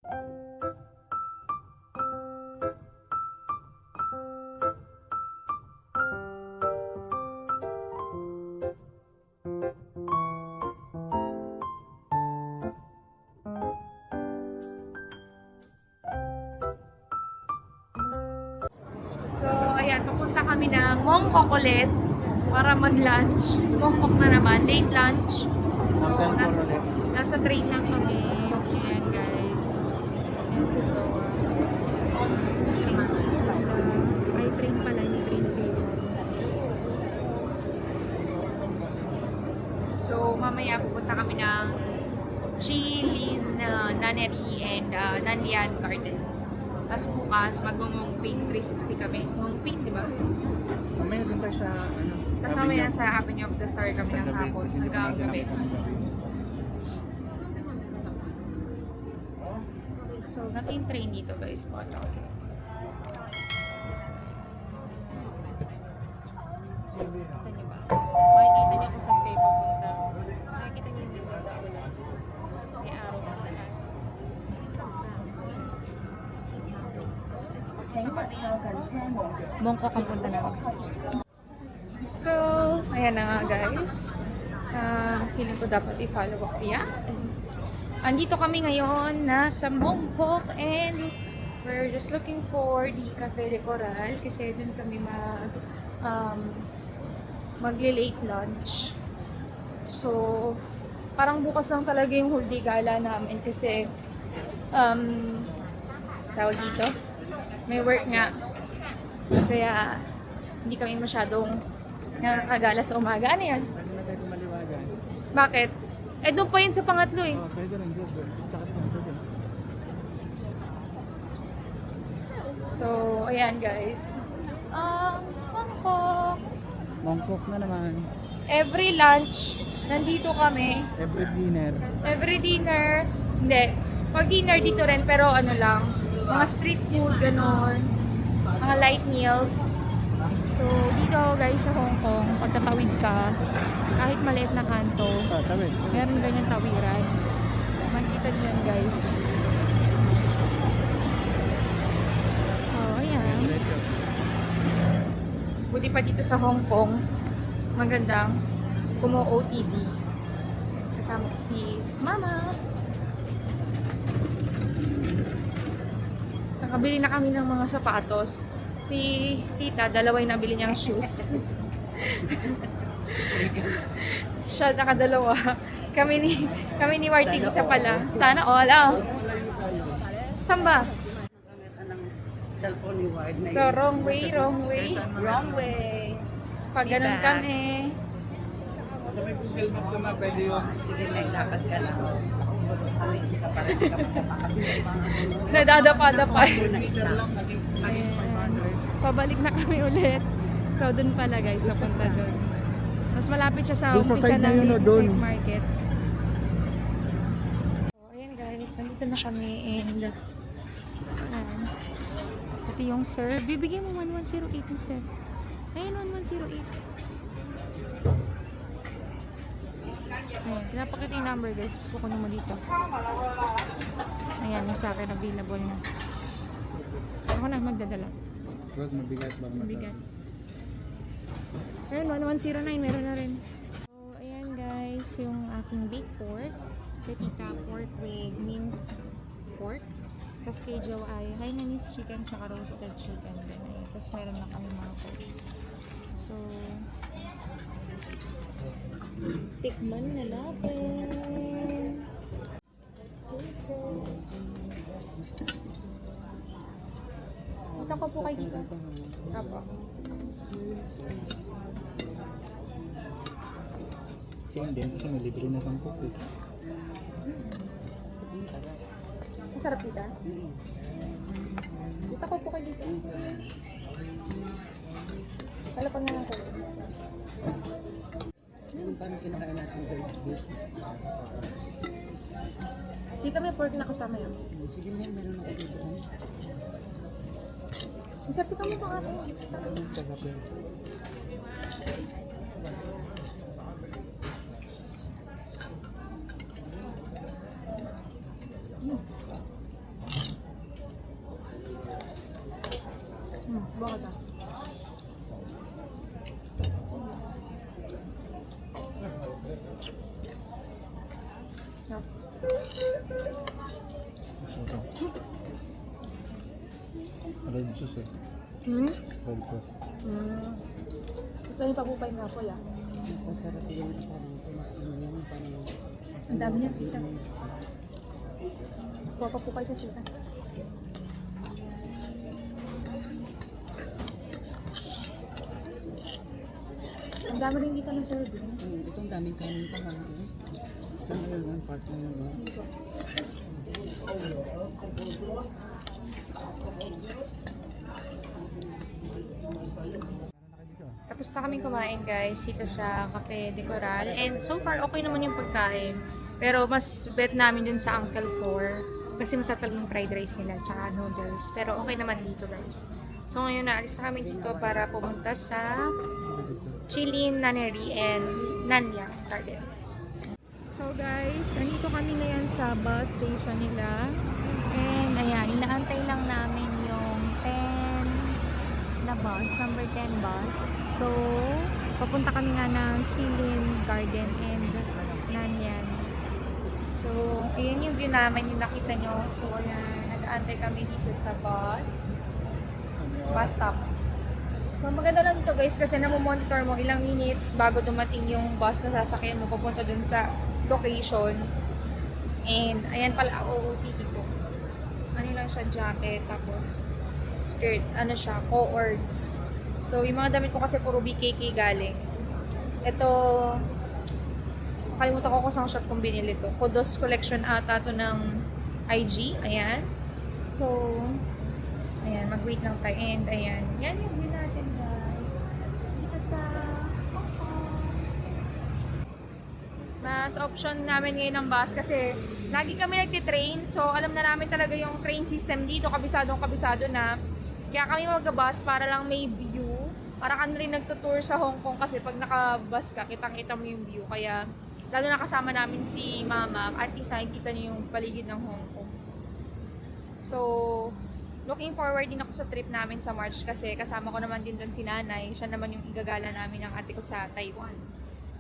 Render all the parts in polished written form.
So, ayan, papunta kami ng Mongkok ulit para mag-lunch. Mongkok na naman, late lunch. So, nasa train lang kami. Ayan, guys. Ayan si Bro. Ay, train pala, hindi train station. So, mamaya pupunta kami ng Jilin Nunnery and Nanyang Garden. Tapos bukas, mag-Ngongping 360 kami. Ngongping, di ba? Mamaya din tayo sa Tapos mamaya sa Avenue of the Star kami ng hapon hanggang gabi. So, natin train dito guys. Pala. Kita niyo ba? Makikita niyo kung saan kayo papunta. Nakikita niyo yung mga ulan. May araw na talas. Mongkok ang punta namin. So, ayan na nga guys. Feeling ko dapat i-follow up. Yeah. Andito kami ngayon nasa Mongkok and we're just looking for the Cafe de Coral kasi dun kami magle-late lunch. So, parang bukas lang talaga yung whole day gala namin kasi tawag dito, may work nga. Kaya hindi kami masyadong nakakagala sa umaga. Ano yan? Pwede na tayo maliwagan. Bakit? Eh, doon pa yun sa pangatlo eh. Oo, pwede rin doon. Sakit lang doon. So, ayan guys. Mongkok. Mongkok na naman. Every lunch, nandito kami. Every dinner. Every dinner, hindi. Pag dinner dito rin, pero ano lang, mga street food, ganon. Mga light meals. So, dito guys sa Hong Kong, pag tatawid ka, kahit maliit na kanto, Tawid. meron ganyan tawiran. Makikita niyo yan guys. So, ayan. Buti pa dito sa Hong Kong, magandang kumo-OTD. Kasama ko si Mama. Nakabili na kami ng mga sapatos. Si Tita, dalawa yung nabili niyang shoes. Siya nakadalawa. Kami ni Martin, isa pa lang. Sana all. Saan ba? So, wrong way. Wrong way. Pag ganun kami. Sa may Google Map naman pwede yun. Sige, naglakad ka lang. Nadadapa-dapa. Meter lang, naging 500. Pabalik na kami ulit. So, dun pala guys, papunta dun. Mas malapit siya sa Dun sa umpisa side na ng yun, o, dun. Lake Market. So, ayan guys, nandito na kami and ayan. Ito yung serve. Bibigyan mo 1108 instead. Ayan, 1108. Ayan, pinapakita yung number guys. Kukunin mo dito. Ayan, yung sa akin available na. Ako na magdadala. Huwag mabigat. Mabigat. Ayan, 1109, meron na rin. So, ayan guys, yung aking baked pork. Kay Tita, pork with minced pork. Tapos kay Joe ay Hainanese chicken tsaka roasted chicken. Ayan. Tapos meron na kami mga pork. So, tikman na natin. Let's taste it. Punta ko po kayo dito. Apo. Same din, kasi may libre na kang cook eh. Masarap dito. Dito ko po kayo dito. Palapag na lang kayo. Paano kinakain natin guys? Dito may pork na kasama yun. Sige, meron ako dito. Masarap dito mo pa ako. sauce eh. Hmm? Red sauce. Ito yung papupay nga pala. Masarap yung parang tumakin yung parang... Ang dami niya, tita. Papupay ka, tita. Ang dami rin dito na serving. Itong daming kanin pa nga. Ito na yun ang part na yun. Tapos na kami kumain guys dito sa Cafe de Coral. And so far okay naman yung pagkain. Pero mas bet namin dun sa Uncle 4. Kasi masarap talaga yung fried rice nila tsaka noodles. Pero okay naman dito guys. So ngayon naalis na kami dito para pumunta sa Chilin Nannery and Nanyang Garden. So guys, nandito kami ngayon sa bus station nila. And ayan, inaantay lang namin yung 10 na bus, number 10 bus. So, papunta kami nga ng Chilin Garden and Nanyang. So, ayan yung view namin, yung nakita nyo. So, ayan, nag-aantay kami dito sa bus stop. So, maganda lang ito guys kasi namomonitor mo ilang minutes bago dumating yung bus na sasakyan mo papunta dun sa location. And, ayan pala, OOTD ko. Ano lang siya, jacket, tapos skirt, ano siya, co-ords. So, yung mga damit ko kasi puro BKK galing. Ito, kalimutan ko kung saan shop kong binili to. Kudos collection ata to ng IG. Ayan. So, ayan, mag-wait lang tayo. And, ayan. Yan yung view natin, guys. Dito sa Hong Kong. Mas option namin ngayon ng bus kasi lagi kami nagtitrain. So, alam na namin talaga yung train system dito. Kabisadong-kabisado na. Kaya kami mag-bus para lang may view. Para kami rin nagtutour sa Hong Kong kasi pag naka-bus ka, kitang-kita mo yung view. Kaya, lalo na kasama namin si Mama at isa, kita niyo yung paligid ng Hong Kong. So, looking forward din ako sa trip namin sa March kasi kasama ko naman din doon si Nanay. Siya naman yung igagala namin ng ate ko sa Taiwan.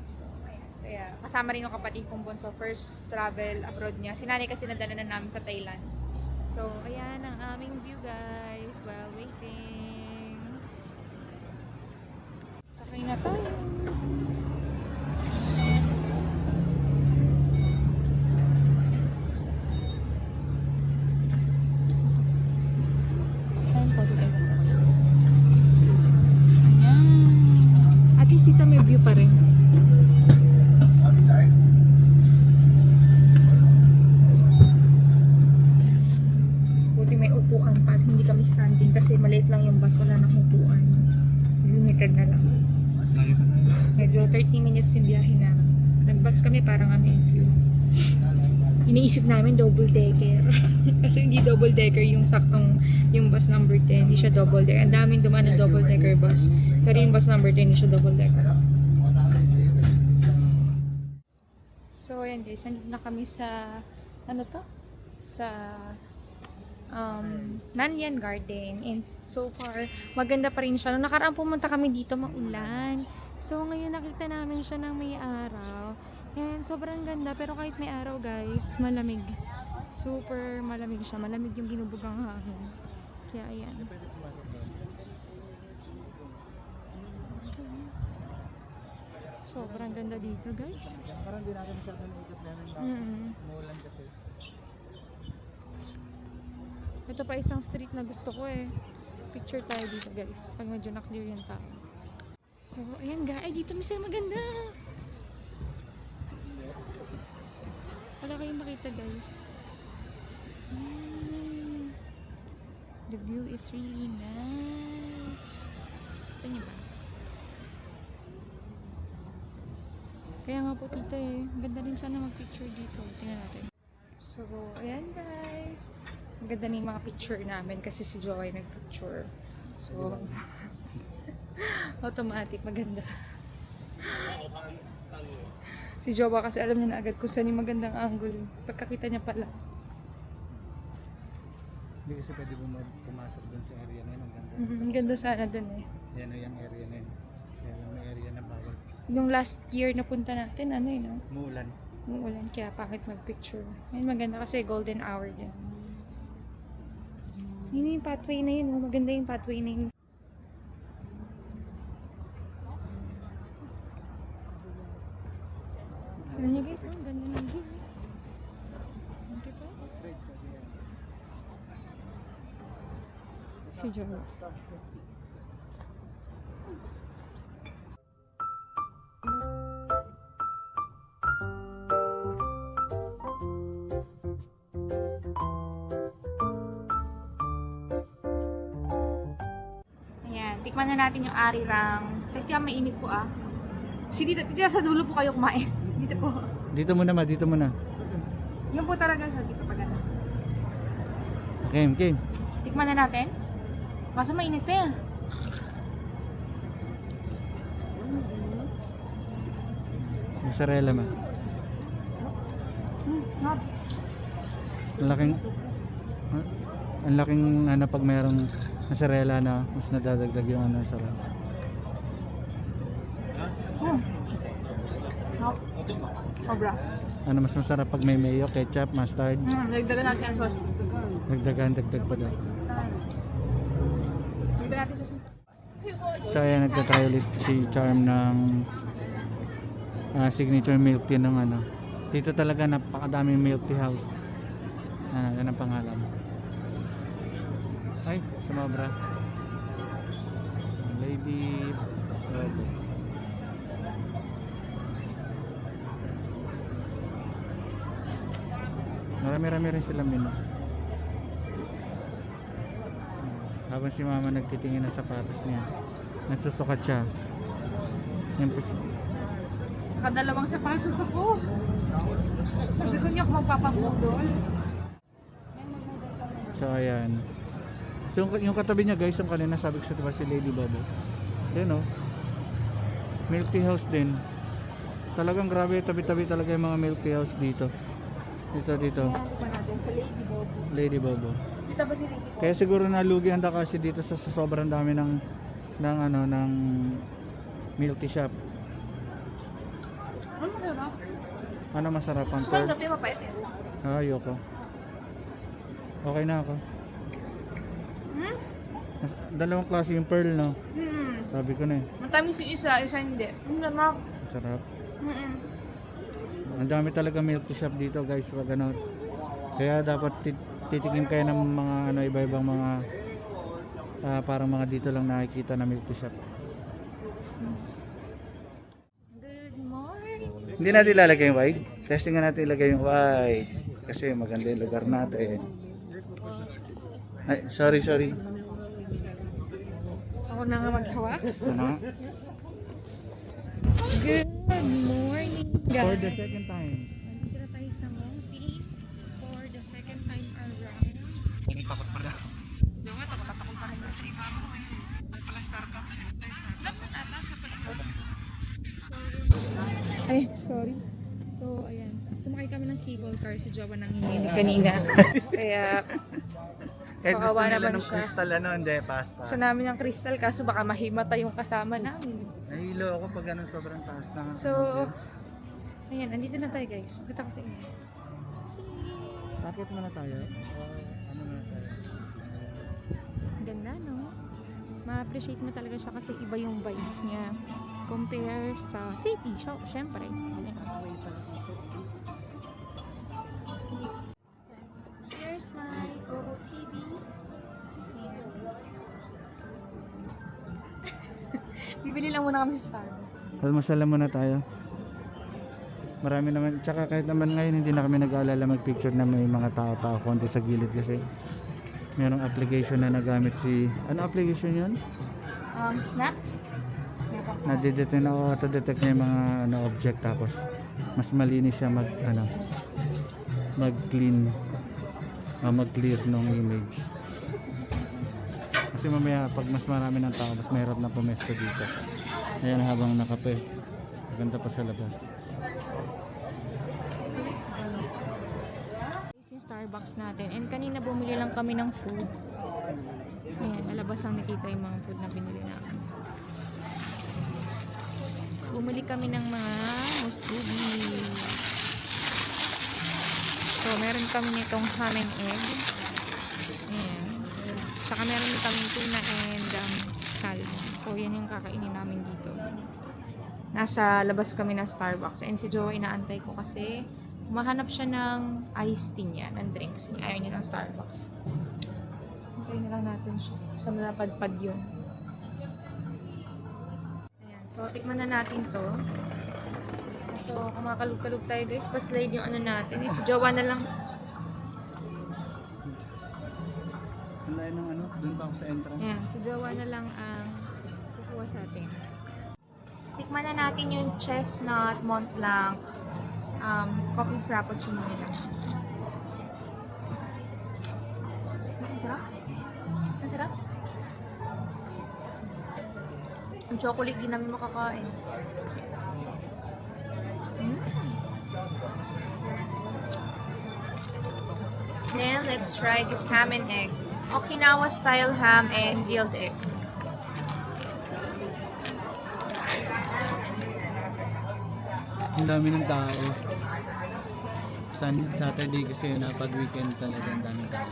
So, ayan. Kaya, kasama rin yung kapatid kong bunso. First travel abroad niya. Si Nanay kasi nadala na namin sa Thailand. So, ayan ang aming view guys while waiting. Sakay na tayo. Ayan po, dito. Ayan. At least dito may view pa rin. Buti may upuan pa. Hindi kami standing kasi maliit lang yung bus. Wala nang upuan. Limited na lang. Medyo 30 minutes yung biyahe na. Nag-bus kami para nga may view. Iniisip namin double decker. Kasi hindi double decker yung saktong yung bus number 10. Hindi siya double decker. Ang daming dumaan na double decker bus. Pero yung bus number 10 hindi siya double decker. So ayan guys, nandito na kami sa ano to? Sa Nanyang Garden. And so far, maganda pa rin siya. Nung nakaraan pumunta kami dito, maulan. So ngayon nakita namin siya ng may araw. And sobrang ganda. Pero kahit may araw guys, malamig. Super malamig siya. Malamig yung binubugang hangin. Kaya ayan. Sobrang ganda dito guys. Parang di natin masyadong ikot namin ba? Umuulan kasi. Ito pa isang street na gusto ko eh. Picture tayo dito guys. Pag medyo na-clear yung tao. So, ayan guys. Ay, dito misal maganda. Wala kayong makita guys. The view is really nice. Ito niyo ba? Kaya nga po tita eh. Ganda rin sana mag-picture dito. Tingnan natin. So, ayan guys. Ang ganda na yung mga picture namin kasi si Joy nag-picture. So, automatic, maganda. Si Jowa kasi alam niya na agad kung saan yung magandang angle. Pagkakita niya pala. Hindi kasi pwede pumasok dun sa area na yun. Ang ganda. Ang ganda sana dun eh. Yan o yung area na yun. Yan yung area na bawal. Yung last year na punta natin, ano yun, no? Umuulan. Umuulan, kaya pangit mag-picture. Ayun, maganda kasi golden hour din. Yun yung pathway na yun. Oh. Maganda yung pathway na yun. Tignan niyo guys, ang ganda ng view. Diba? Si Joe. Ayan, tikman na natin yung arirang. Teka, mainit po ah. Kasi dito sa dulo po kayo kumain. Dito po. Dito muna ma, dito muna. Yung po talaga sa dito pag ano. Game, game. Tikman na natin. Kaso mainit pa yan. Mozzarella ma. Hot. Ang laking ano pag mayroong mozzarella na mas nadadagdag yung ano sa sarap. Hot. Sobra. Ano mas masarap pag may mayo, ketchup, mustard. Nagdagan natin ang sauce. Dagdag pa daw. Nagdagan natin sa sauce. So ayan, nagtatry ulit si Charm ng signature milk tea ng ano. Dito talaga napakadaming milk tea house. Yan ang pangalan. Ay, sumobra. Lady Robo. Marami-rami rin sila menu. Habang si mama nagtitingin ng sapatos niya, nagsusukat siya. Yan po Nakadalawang sapatos ako. Sabi ko niya kung magpapabudol. So ayan. So yung katabi niya guys, yung kanina sabi ko sa diba si Lady Bobo. Yan oh. Milk tea house din. Talagang grabe, tabi-tabi talaga yung mga milk tea house dito. Dito. Ayan, tikman natin sa Lady Bob. Lady Bobo. Dito ba si Lady Bob? Kaya siguro nalugi ang kasi dito sa sobrang dami ng milk tea shop. Ano masarap? Ano masarap ang Mas parang curd? dati mapait eh. Ayoko. Okay na ako. Dalawang klase yung pearl, no? Sabi ko na eh. Matamis yung isa hindi. Sarap. Sarap. Ang dami talaga milk tea shop dito guys, pag ano. Kaya dapat titikim kayo ng mga iba-ibang mga parang mga dito lang nakikita na milk tea shop. Good morning. Hindi natin ilalagay yung white. Testing nga natin ilagay yung white. Kasi maganda yung lugar natin. Ay, sorry. Ako na nga maghawak. Ano? Good morning, guys. For the second time. Nandito na tayo sa Mongpi for the second time around. Takot pa na. So nga, takot pa rin yung trip ako. Pala Starbucks. Dapat ata sa pala. So, ay, sorry. So, ayan. Sumakay kami ng cable car si Jowa nang hinihinig kanina. Kaya, Kahit gusto Bakawa nila naman ng siya. crystal hindi, pass. gusto namin ng crystal kaso baka mahimata yung kasama namin. Nahilo ako pag ganun sobrang taas na. So, ayan, andito na tayo guys. Magkita ko sa inyo. Bakit muna tayo? Ano muna tayo? Ang ganda, no? Ma-appreciate mo talaga siya kasi iba yung vibes niya. Compare sa city, syempre. Here's my OOTV. Bibili lang muna kami sa Starbucks. Almasalan muna tayo. Marami naman, tsaka kahit naman ngayon hindi na kami nag-aalala mag-picture na may mga tao-tao konti sa gilid kasi mayroong application na nagamit ano application yun? Snap? Snap ako. Nadidetect na auto-detect na yung mga object tapos mas malinis siya mag-clean mag-clear ng image. Kasi mamaya pag mas marami ng tao mas mahirap na pumesto dito. Ayan habang nakape. Maganda pa sa labas. This yung Starbucks natin. And kanina bumili lang kami ng food. Ayan, alabas ang nakita yung mga food na binili namin. Bumili kami ng mga musubi. So, meron kami nitong ham and egg. Ayan. Tsaka meron din kaming tuna and salmon. So, yan yung kakainin namin dito. Nasa labas kami ng Starbucks. And si Jowa inaantay ko kasi mahanap siya ng iced tea niya, ng drinks niya. Ayaw niya ng Starbucks. Antayin na lang natin siya. Sa napadpad yun. Ayan. So, tikman na natin to. So, kumakalug-kalug tayo guys. Pa-slide yung ano natin. Si Jowa na lang. Ang layo ng ano, doon pa ako sa entrance. Ayan. Si Jowa na lang ang kukuha sa atin. Tikman na natin yung chestnut Mont Blanc coffee frappuccino nila. Ang sarap. Ang sarap. Ang chocolate din namin makakain. Then, let's try this ham and egg. Okinawa style ham and grilled egg. Ang dami ng tao. Saturday kasi na pag weekend talaga ang daming tao.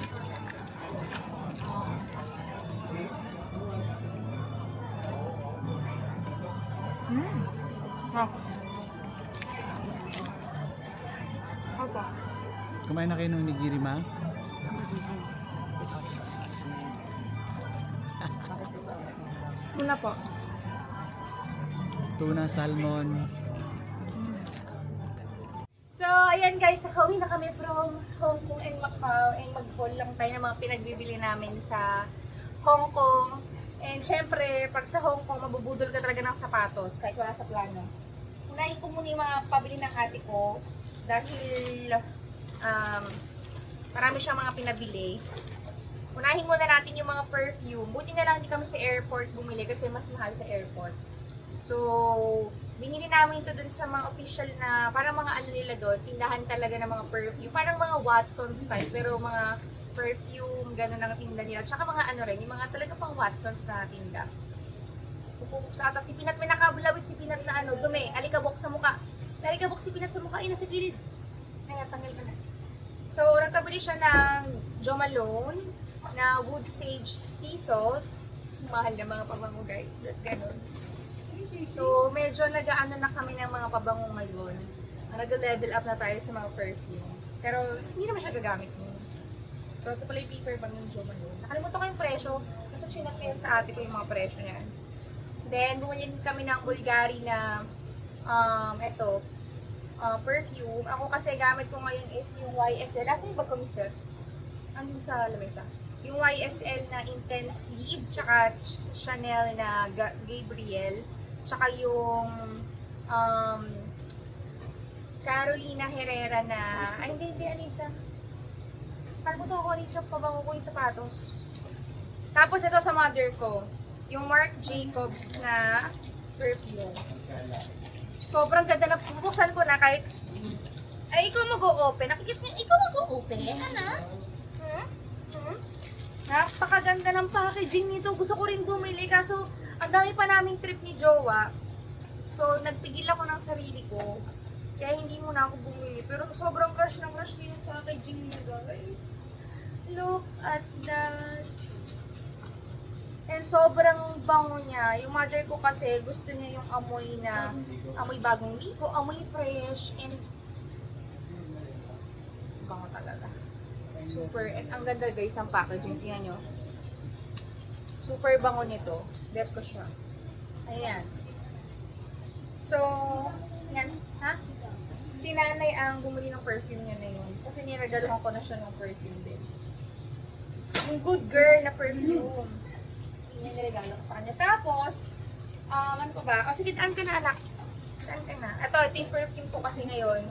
Kumain na kayo ng nigiri, ma? Tuna po. Tuna, salmon. So, ayan guys, nakauwi na kami from Hong Kong and Macau and mag-haul lang tayo ng mga pinagbibili namin sa Hong Kong. And syempre, pag sa Hong Kong, mabubudol ka talaga ng sapatos kahit wala sa plano. Unahin ko muna yung mga pabili ng ate ko dahil marami siyang mga pinabili. Unahin muna natin yung mga perfume. Buti na lang hindi kami sa airport bumili kasi mas mahal sa airport. So, binili namin ito dun sa mga official na, parang mga ano nila doon, tindahan talaga ng mga perfume. Parang mga Watsons type, pero mga perfume, gano'n ang tinda nila. Tsaka mga ano rin, yung mga talaga pang Watsons na tinda. Pupukok sa atas, si Pinat, may nakabulawit si Pinat na ano, dumi, alikabok sa muka. Alikabok si Pinat sa muka, nasa gilid. Ay, natanggal ka na. So, nagkabili siya ng Jo Malone, na Wood Sage Sea Salt. Mahal na mga pabango guys, gano'n. So, medyo nag-ano na kami ng mga pabango ngayon. Nag-level up na tayo sa mga perfume. Pero, hindi naman siya gagamit mo. So, ito pala yung paper bag ng Jo Malone. Nakalimutan ko yung presyo. Kasi sinakyan sa ate ko yung mga presyo niyan. Then, bumili kami ng Bulgari na perfume. Ako kasi gamit ko ngayon is yung YSL. Asa yung bag ko, mister? Andun sa lamesa. Yung YSL na Intense Lead, tsaka Chanel na Gabriel, tsaka yung Carolina Herrera na, ay hindi, Anissa. Kalimutan ko Anissa, pabango ko yung sapatos. Tapos ito sa mother ko, yung Marc Jacobs na perfume. Sobrang ganda na, bubuksan ko na kahit, ay ikaw mag-o-open, nakikita niyo, ikaw mag-o-open, ano? Napakaganda ng packaging nito. Gusto ko rin bumili kaso ang dami pa naming trip ni Jowa. So, nagpigil ako ng sarili ko. Kaya hindi muna ako bumili. Pero sobrang crush ng crush ko yung packaging niya, guys. Look at that. And sobrang bango niya. Yung mother ko kasi gusto niya yung amoy na amoy bagong ligo, amoy fresh, and bango talaga. Super, and ang ganda guys ang packaging. Tingnan nyo. Super bango nito. Bet ko siya. Ayan. So, yan. Ha? Si nanay ang bumili ng perfume niya na yun. Kasi niregaluhan ko na siya ng perfume din. Yung good girl na perfume. Yung niregalo ko sa kanya. Tapos, ano pa ba? O sige, daan ka na anak. Daan ka na. Ito yung perfume ko kasi ngayon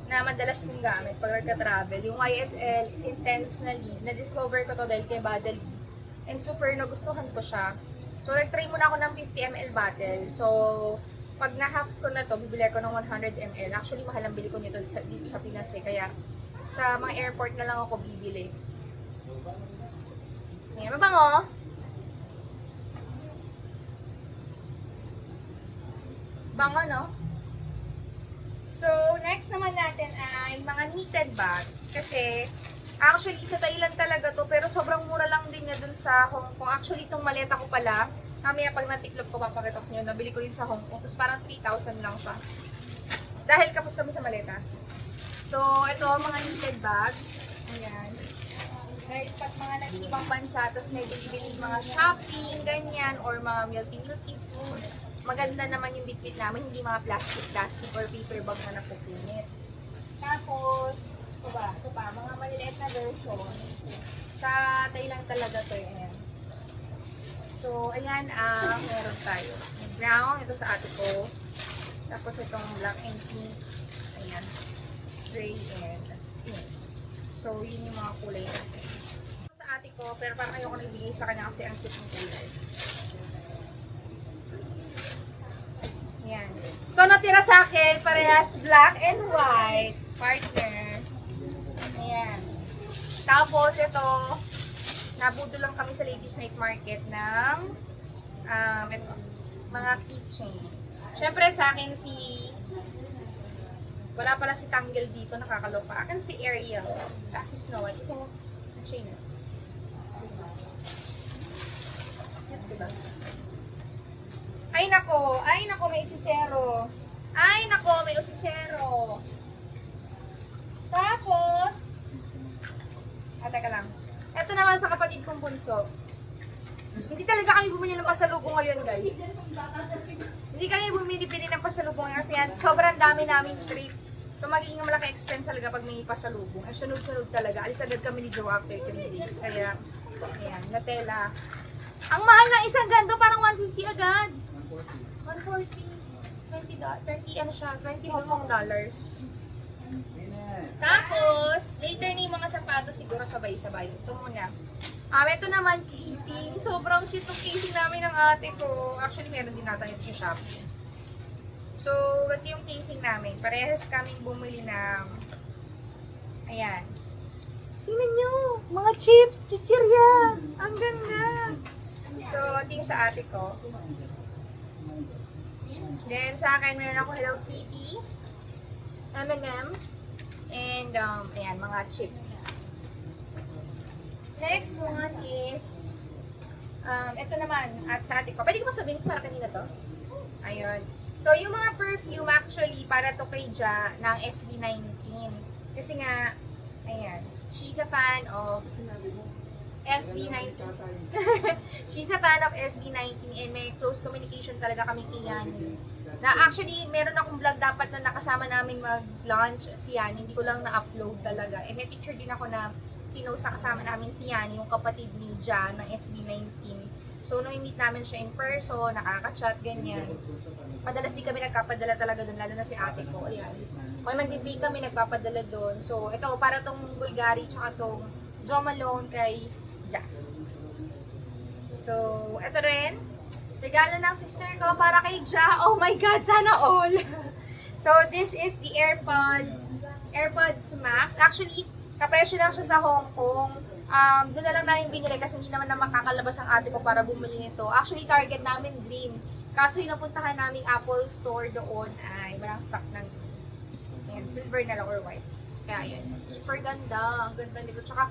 na madalas kong gamit pag nagka-travel. Yung YSL Intense na Lead. Na-discover ko to dahil kay Badal. And super nagustuhan ko siya. So, nag-try muna ako ng 50 ml bottle. So, pag na-half ko na to, bibili ko ng 100 ml. Actually, mahal ang bili ko nito dito sa Pinas eh. Kaya, sa mga airport na lang ako bibili. Ayan, mabango. Bango, no? So, next naman natin ay mga knitted bags. Kasi, actually, sa Thailand talaga to, pero sobrang mura lang din niya dun sa Hong Kong. Actually, itong maleta ko pala, mamaya pag natiklop ko, papakita ko sa inyo, nabili ko rin sa Hong Kong. Tapos parang 3,000 lang siya. Dahil kapos kami sa maleta. So, ito, mga knitted bags. Ayan. Dahil pag mga nag-ibang bansa, tapos may bili mga shopping, ganyan, or mga milky food, maganda naman yung bitbit namin, hindi mga plastic or paper bag na napupunit. Tapos, ito pa, mga maliliit na version. Sa Thailand talaga to, ayan. So, ayan ang meron tayo. Brown, ito sa ate ko. Tapos itong black and pink. Ayan. Gray and pink. So, yun yung mga kulay natin. Sa ate ko, pero parang ayoko nagbigay sa kanya kasi ang cute ng kulay. Ayan. So, natira sa akin, parehas black and white. Partner. Ayan. Tapos, ito, nabudol lang kami sa Ladies Night Market ng ito, mga keychain. Siyempre, sa akin wala pala si Tangle dito, nakakaloka. Akin si Ariel. Kasi Snow White. Gusto mo, chain. Diba? Ay nako, may usisero. Ay nako, may usisero. Tapos, teka lang. Ito naman sa kapatid kong bunso. Hindi talaga kami bumili ng pasalubong ngayon, guys. Hindi kami bumili ng pasalubong kasi yan, sobrang dami naming trip. So, magiging malaki expense talaga pag may pasalubong. Ay, sunod-sunod talaga. Alis agad kami ni Joe after 3 days. Kaya, ayan, Nutella. Ang mahal ng isang ganto, parang 150 agad. 140. 20 ano siya, 20 Hong Kong dollars. Tapos, later ni mga sapatos siguro sabay-sabay. Ito muna. Ito naman, casing. Sobrang cute yung casing namin ng ate ko. Actually, meron din natin yung Shopee. So, ito yung casing namin. Parehas kaming bumili ng ayan. Tingnan nyo! Mga chips! Chichirya! Ang ganda! So, ito yung sa ate ko. Then, sa akin, meron ako Hello Kitty, M&M, and, ayan, mga chips. Next one is, ito naman, at sa ate ko. Pwede ko ba sabihin para kanina to? Ayun. So, yung mga perfume, actually, para to kay Ja ng SB19. Kasi nga, ayan, she's a fan of SB19. She's a fan of SB19 and may close communication talaga kami kay Yani. Na actually, meron akong vlog dapat na nakasama namin mag-launch si Yani. Hindi ko lang na-upload talaga. And may picture din ako na pinost sa kasama namin si Yani, yung kapatid ni Ja ng SB19. So, nung i-meet namin siya in person, nakaka-chat, ganyan. Madalas di kami nagpapadala talaga doon, lalo na si ate ko. Ayan. Pag nag-bake kami, nagpapadala doon. So, ito, para tong Bulgari, tsaka tong Jo Malone kay Ja. So, ito rin. Regalo ng sister ko para kay Ja. Oh my God, sana all! So, this is the AirPods Max. Actually, kapresyo lang siya sa Hong Kong. Doon na lang namin binili kasi hindi naman na makakalabas ang ate ko para bumili nito. Actually, target namin green. Kaso yung napuntahan naming Apple Store doon ay walang stock ng ayan, silver na lang or white. Kaya yun. Super ganda. Ang ganda nito. Tsaka,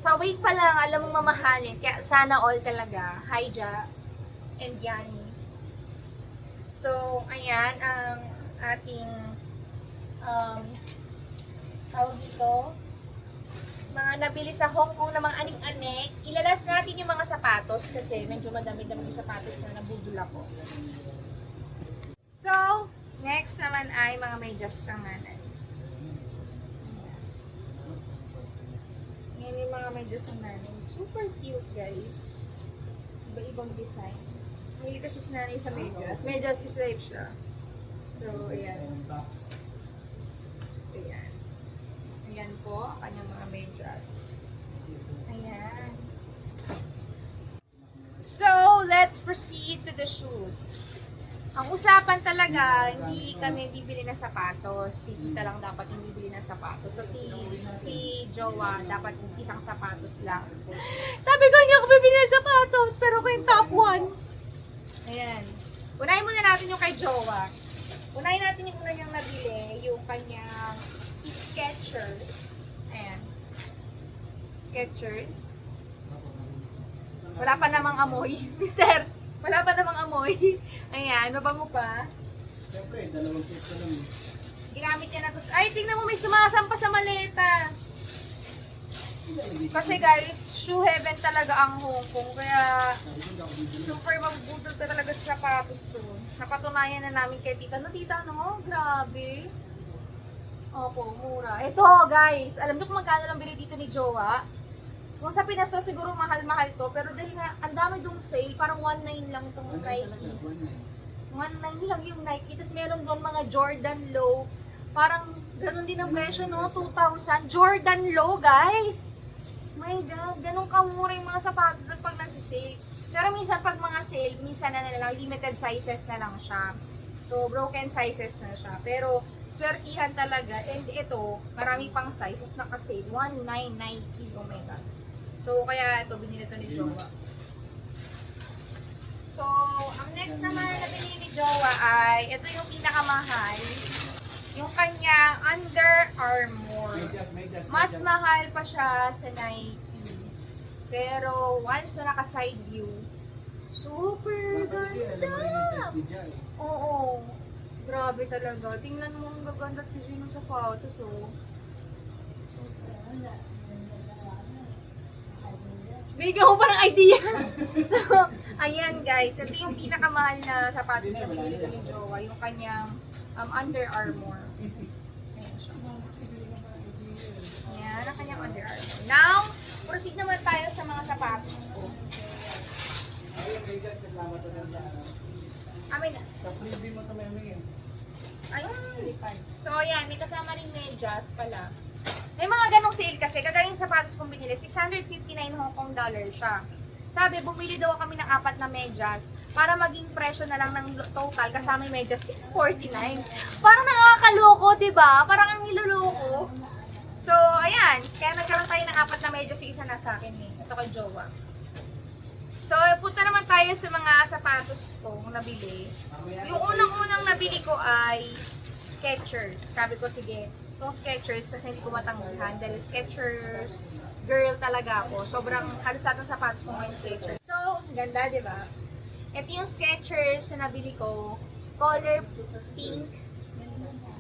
sa weight pa lang, alam mong mamahalin. Kaya sana all talaga. Hi, Ja and Yani. So, ayan ang ating tawag dito, mga nabili sa Hong Kong na mga aning-anek. Ilalas natin yung mga sapatos kasi medyo madami-dami yung sapatos na nabudol ako. So, next naman ay mga medyas ng nanay. Yan yung mga medyas ng nanay. Super cute, guys. Iba-ibang design. Hindi kasi si nanay sa medyas. Medyas is light siya. So, ayan. Ayan. Ayan po, ang kanyang mga medyas. Ayan. So, let's proceed to the shoes. Ang usapan talaga, hindi kami bibili ng sapatos. Si Tita lang dapat hindi bili ng sapatos. So, si Jowa dapat isang sapatos lang. Sabi ko, hindi ako bibili ng sapatos, pero ko yung top ones. Ayan. Unahin muna natin yung kay Jowa. Unahin natin yung una niyang nabili, yung kanyang Skechers. Ayan. Skechers. Wala pa namang amoy. Mister, wala pa namang amoy. Ayan, mabango pa. Siyempre, dalawang set ko lang. Ginamit niya na to. Ay, tingnan mo, may sumasampa sa maleta. Kasi guys, shoe heaven talaga ang Hong Kong. Kaya, super magbudol ka talaga sa sapatos to. Napatunayan na namin kay tita. No, tita, no? Grabe. Opo, mura. Ito, guys. Alam niyo kung magkano lang bili dito ni Jowa? Kung sa Pinas to, siguro mahal-mahal to. Pero dahil nga, ang dami dong sale. Parang 1.9 lang itong Nike. 1.9 lang yung Nike. Tapos meron doon mga Jordan Low. Parang ganun din ang presyo, no? 2,000. Jordan Low, guys. My God, ganun kamura yung mga sapatos doon pag nagsisale. Pero minsan pag mga sale, minsan na lang, limited sizes na lang siya. So, broken sizes na siya. Pero, swertihan talaga. And ito, marami pang sizes na kasi 1.9 Nike. Oh my God. So, kaya ito, binili ito ni Jowa. So, ang next naman na binili ni Jowa ay, ito yung pinakamahal. Yung kanya Under Armour. Mas mahal pa siya sa Nike. Pero once na naka-side view, super ganda. Oo. Grabe talaga. Tingnan mo ang gaganda kasi ng sapatos, oh. Bigyan ko pa ng idea. So, ayan guys. Ito yung pinakamahal na sapatos na binili ko ni Jowa. Yung kanyang Under Armour. Ayan siya. Ayan, ang kanyang Under Armour. Now, proceed naman tayo sa mga sapatos ko. Amin na. Sa freebie mo ito may Ayun. So, ayan, may kasama rin medyas pala. May mga ganong sale kasi, kagaya yung sapatos kong binili, 659 Hong Kong dollar siya. Sabi, bumili daw kami ng 4 na medyas para maging presyo na lang ng total kasama yung medyas, 649. Parang nakakaloko, diba? Parang ang niloloko. So, ayan. Kaya nagkaroon tayo ng 4 na medyas, isa na sa akin eh. Ito kay Jowa. So, punta naman tayo sa mga sapatos kong nabili. Yung unang-unang nabili ko ay Skechers. Sabi ko, sige, itong Skechers kasi hindi ko matanggihan. Dahil Skechers girl talaga ako. Sobrang halos lahat ng sapatos ko ngayon Skechers. So, ganda, di ba? Ito yung Skechers na nabili ko. Color pink.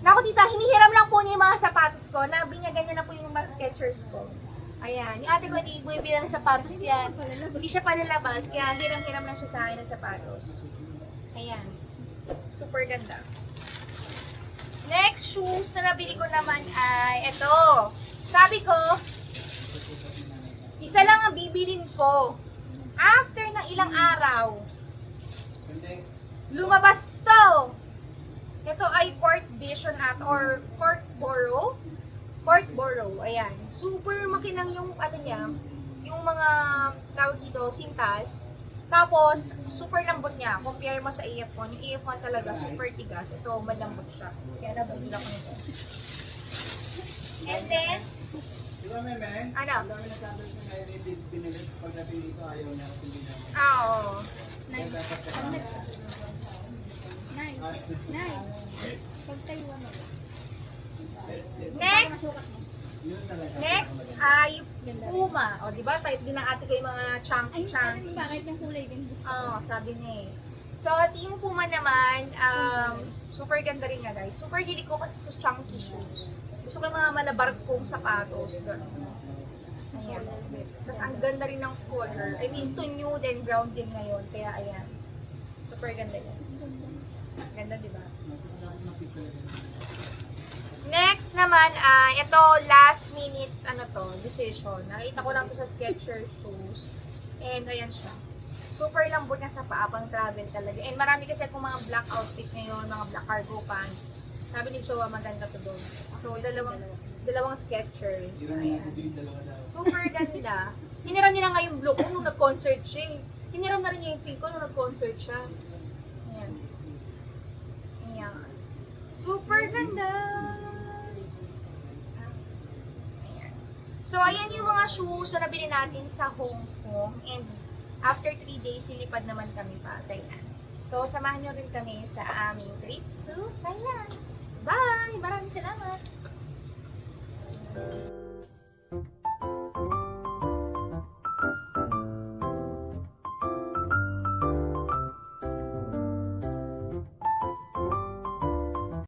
Naku, tita, hinihiram lang po niya yung mga sapatos ko. Nabinyagan niya na po yung mga Skechers ko. Ayan. Yung ate ko hindi bumibili ng sapatos yan. Hindi siya palalabas. Kaya hiram-hiram lang siya sa akin ng sapatos. Ayan. Super ganda. Next shoes na nabili ko naman ay ito. Sabi ko, isa lang ang bibilin ko. After ng ilang araw, lumabas to. Ito ay Court Vision at or Court Borough. Court Borough, ayan. Super makinang yung ano niya, yung mga tawag dito, sintas. Tapos, super lambot niya. Compare mo sa AF1. Yung AF1 talaga, super tigas. Ito, malambot siya. Kaya nabili ako nito. And then, Di ba, Meme? ano? Ang dami na samples na kayo pinilit pagdating dito, ayaw niya kasi hindi namin. Oo. Kaya dapat kasama. Nay, Nay, pagtayuan mo. Next, Yun talaga. next ay Puma. O, di ba? Type din ng ate ko yung mga Ay, chunky. bakit yung kulay din gusto? Oo, sabi niya eh. So, Team Puma naman, super ganda rin nga guys. Super hilig ko kasi sa chunky shoes. Gusto ko yung mga malabar kong sapatos. Ganun. Ayan. Tapos ang ganda rin ng color. I mean, to nude and brown din ngayon. Kaya ayan. Super ganda yan. Ganda, di ba? Next naman, ito last minute decision. Nakita ko lang to sa Skechers shoes. And ayan siya. Super lambot niya sa paa, pang travel talaga. And marami kasi akong mga black outfit ngayon, mga black cargo pants. Sabi ni Jowa, maganda to doon. So, dalawang Skechers. Ayan. Super ganda. Hiniram niya na nga yung blue ko nung nag-concert siya. Hiniram na rin niya yung pink ko nung nag-concert siya. Ayan. Ayan. Super ganda. Ayan. So, ayan yung mga shoes na nabili natin sa Hong Kong. And after 3 days, silipad naman kami pa Thailand. So, samahan nyo rin kami sa aming trip to Thailand. Bye! Maraming salamat!